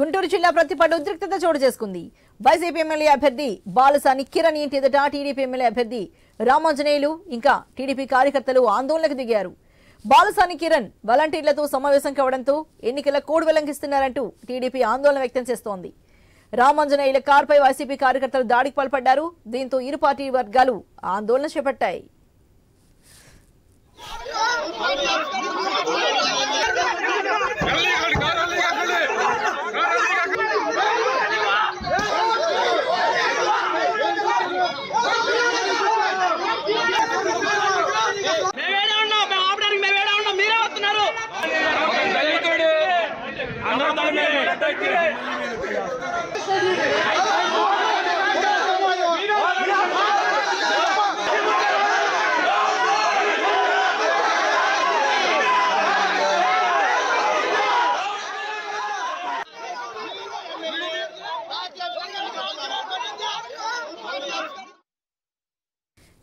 గుంటూరు జిల్లా ప్రతిపాడు ఉద్రిక్తత చోటు చేసుకుంది. వైసీపీ ఎమ్మెల్యే అభ్యర్థి బాలసాని కిరణ్ ఇంటి ఎదుట టీడీపీ ఎమ్మెల్యే అభ్యర్థి రామాంజనేయులు ఇంకా టీడీపీ కార్యకర్తలు ఆందోళనకు దిగారు. బాలసాని కిరణ్ వాలంటీర్లతో సమావేశం కావడంతో ఎన్నికల కోడ్ ఉల్లంఘిస్తున్నారంటూ టీడీపీ ఆందోళన వ్యక్తం చేస్తోంది. రామాంజనేయుల కార్పై వైసీపీ కార్యకర్తలు దాడికి పాల్పడ్డారు. దీంతో ఇరు పార్టీ వర్గాలు ఆందోళన చేపట్టాయి.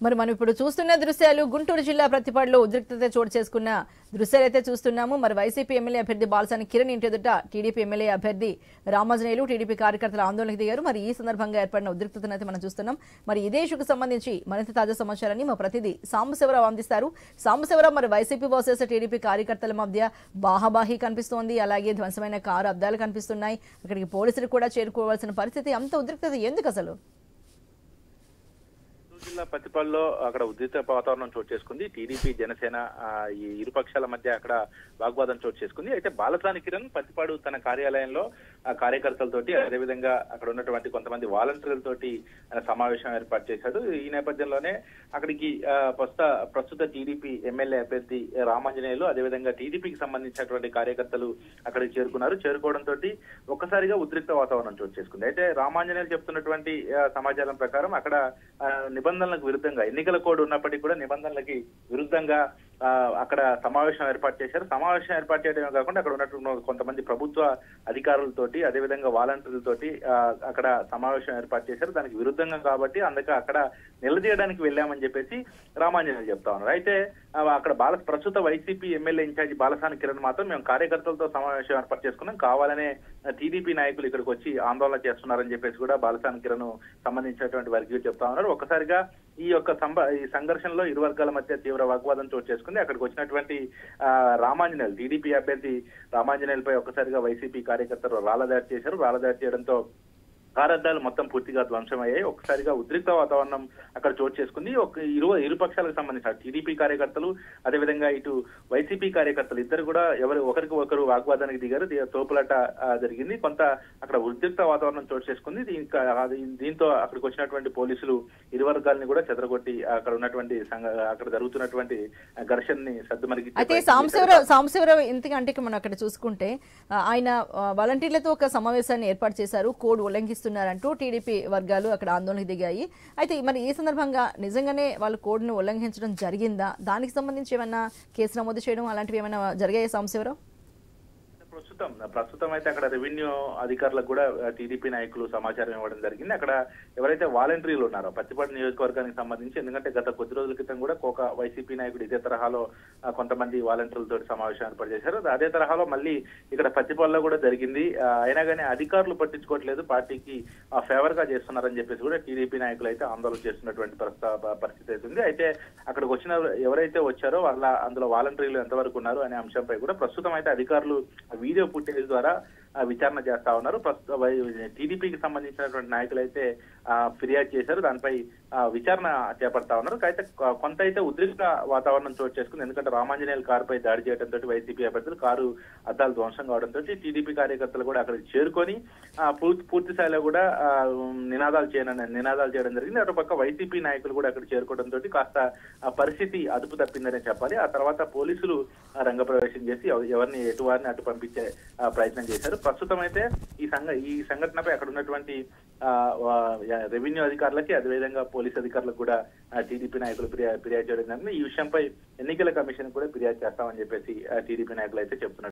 మరి మనం ఇప్పుడు చూస్తున్న దృశ్యాలు గుంటూరు జిల్లా ప్రతిపాడులో ఉద్రిక్తత చోటు చేసుకున్న దృశ్యాలు అయితే చూస్తున్నాము. మరి వైసీపీ ఎమ్మెల్యే అభ్యర్థి బాలసాని కిరణ్ ఇంటి ఎదుట టీడీపీ ఎమ్మెల్యే అభ్యర్థి రామాంజనేయులు టీడీపీ కార్యకర్తలు ఆందోళనకు దిగారు. మరి ఈ సందర్భంగా ఏర్పడిన ఉద్రిక్తతను అయితే మనం చూస్తున్నాం. మరి ఇదే ఇష్యూకు సంబంధించి మరింత తాజా సమాచారాన్ని మా ప్రతినిధి సాంబశివరావు అందిస్తారు. సాంబశివరావు, మరి వైసీపీ వర్సెస్ టీడీపీ కార్యకర్తల మధ్య బాహాబాహి కనిపిస్తోంది. అలాగే ధ్వంసమైన కారు అద్దాలు కనిపిస్తున్నాయి. అక్కడికి పోలీసులు కూడా చేరుకోవాల్సిన పరిస్థితి. అంత ఉద్రిక్తత ఎందుకు అసలు? జిల్లా ప్రతిపాడులో అక్కడ ఉద్రిక్త వాతావరణం చోటు చేసుకుంది. టీడీపీ జనసేన ఈ ఇరుపక్షాల మధ్య అక్కడ వాగ్వాదం చోటు చేసుకుంది. అయితే బాలసాని కిరణ్ ప్రతిపాడు తన కార్యాలయంలో కార్యకర్తలతోటి అదేవిధంగా అక్కడ ఉన్నటువంటి కొంతమంది వాలంటీర్లతోటి సమావేశం ఏర్పాటు చేశాడు. ఈ నేపథ్యంలోనే అక్కడికి ప్రస్తుత టీడీపీ ఎమ్మెల్యే అభ్యర్థి రామాంజనేయులు అదేవిధంగా టీడీపీకి సంబంధించినటువంటి కార్యకర్తలు అక్కడికి చేరుకున్నారు. చేరుకోవడంతో ఒక్కసారిగా ఉద్రిక్త వాతావరణం చోటు చేసుకుంది. అయితే రామాంజనేయులు చెప్తున్నటువంటి సమాచారం ప్రకారం అక్కడ నిబంధనలకు విరుద్ధంగా ఎన్నికల కోడ్ ఉన్నప్పటికీ కూడా నిబంధనలకి విరుద్ధంగా అక్కడ సమావేశం ఏర్పాటు చేశారు. సమావేశం ఏర్పాటు చేయడమే కాకుండా అక్కడ ఉన్నటువంటి కొంతమంది ప్రభుత్వ అధికారులతోటి అదేవిధంగా వాలంటీర్లతోటి అక్కడ సమావేశం ఏర్పాటు చేశారు. దానికి విరుద్ధంగా కాబట్టి అందుకే అక్కడ నిలదీయడానికి వెళ్ళామని చెప్పేసి రామాంజనేయులు చెప్తా ఉన్నారు. అయితే అక్కడ ప్రస్తుత వైసీపీ ఎమ్మెల్యే ఇన్ఛార్జి బాలసాని కిరణ్ మాత్రం మేము కార్యకర్తలతో సమావేశం ఏర్పాటు చేసుకున్నాం, కావాలనే టీడీపీ నాయకులు ఇక్కడికి వచ్చి ఆందోళన చేస్తున్నారని చెప్పేసి కూడా బాలసాని కిరణ్ సంబంధించినటువంటి వర్గీయులు చెప్తా ఉన్నారు. ఒక్కసారిగా ఈ సంఘర్షణలో ఇరు వర్గాల మధ్య తీవ్ర వాగ్వాదం చోటు చేసుకుంది. అక్కడికి వచ్చినటువంటి రామాంజనేయులు టీడీపీ అభ్యర్థి రామాంజనేయులపై ఒక్కసారిగా వైసీపీ కార్యకర్తలు రాళ్లదాడి చేశారు. రాళ్లదాడి చేయడంతో కారద్దాలు మొత్తం పూర్తిగా ధ్వంసమయ్యాయి. ఒక్కసారిగా ఉద్రిక్త వాతావరణం అక్కడ చోటు చేసుకుంది. ఇరు పక్షాలకు సంబంధించిన టీడీపీ కార్యకర్తలు అదేవిధంగా ఇటు వైసీపీ కార్యకర్తలు ఇద్దరు కూడా ఒకరికి ఒకరు వాగ్వాదానికి దిగారు. తోపులాట జరిగింది. కొంత అక్కడ ఉద్రిక్త వాతావరణం చోటు చేసుకుంది. దీంతో అక్కడికి వచ్చినటువంటి పోలీసులు ఇరు వర్గాలని కూడా చెదరగొట్టి అక్కడ ఉన్నటువంటి అక్కడ జరుగుతున్నటువంటి ఘర్షణని సద్దుమరిగి. అయితే సాంబశివరావు ఎందుకంటే మనం అక్కడ చూసుకుంటే ఆయన వాలంటీర్లతో ఒక సమావేశాన్ని ఏర్పాటు చేశారు. కోడ్ ఉల్లంఘిస్తున్నారు అంటూ టీడీపీ వర్గాలు అక్కడ ఆందోళనకు దిగాయి. అయితే మరి ఈ సందర్భంగా నిజంగానే వాళ్ళు కోడ్ను ఉల్లంఘించడం జరిగిందా? దానికి సంబంధించి ఏమైనా కేసు నమోదు చేయడం అలాంటివి ఏమైనా జరిగాయా సాంబశివరావు? ప్రస్తుతం అయితే అక్కడ రెవెన్యూ అధికారులకు కూడా టీడీపీ నాయకులు సమాచారం ఇవ్వడం జరిగింది. అక్కడ ఎవరైతే వాలంటీర్లు ఉన్నారో ప్రతిపాడు నియోజకవర్గానికి సంబంధించి, ఎందుకంటే గత కొద్ది రోజుల క్రితం కూడా ఒక వైసీపీ నాయకుడు ఇదే తరహాలో కొంతమంది వాలంటీర్లతో సమావేశం ఏర్పాటు చేశారు. అదే తరహాలో మళ్ళీ ఇక్కడ ప్రతిపాడులో కూడా జరిగింది. అయినా కానీ అధికారులు పట్టించుకోవట్లేదు, పార్టీకి ఫేవర్ గా చేస్తున్నారని చెప్పేసి కూడా టీడీపీ నాయకులు అయితే ఆందోళన చేస్తున్నటువంటి పరిస్థితి అవుతుంది. అయితే అక్కడికి వచ్చిన ఎవరైతే వచ్చారో వాళ్ళ అందులో వాలంటీర్లు ఎంతవరకు ఉన్నారు అనే అంశంపై కూడా ప్రస్తుతం అయితే అధికారులు వీడియో ఫుటేజ్ ద్వారా విచారణ చేస్తా ఉన్నారు. టీడీపీకి సంబంధించినటువంటి నాయకులు అయితే ఫిర్యాదు చేశారు. దానిపై విచారణ చేపడతా ఉన్నారు. అయితే కొంత అయితే ఉద్రిక్త వాతావరణం చోటు చేసుకుంది. ఎందుకంటే రామాంజనేయుల కారుపై దాడి చేయడంతో వైసీపీ అభ్యర్థులు కారు అద్దాలు ధ్వంసం కావడంతో టీడీపీ కార్యకర్తలు కూడా అక్కడికి చేరుకొని పూర్తి స్థాయిలో కూడా నినాదాలు చేయడం జరిగింది. అటుపక్క వైసీపీ నాయకులు కూడా అక్కడ చేరుకోవడంతో కాస్త పరిస్థితి అదుపు తప్పిందనే చెప్పాలి. ఆ తర్వాత పోలీసులు రంగప్రవేశం చేసి ఎవరిని ఎటువారిని అటు పంపించే ప్రయత్నం చేశారు. ప్రస్తుతం అయితే ఈ సంఘటనపై అక్కడ ఉన్నటువంటి రెవెన్యూ అధికారులకి అదేవిధంగా పోలీస్ అధికారులకు కూడా టీడీపీ నాయకులు ఫిర్యాదు చేయడం జరిగింది. ఈ విషయంపై ఎన్నికల కమిషన్ కూడా ఫిర్యాదు చేస్తామని చెప్పేసి టీడీపీ నాయకులు అయితే చెప్తున్నారు.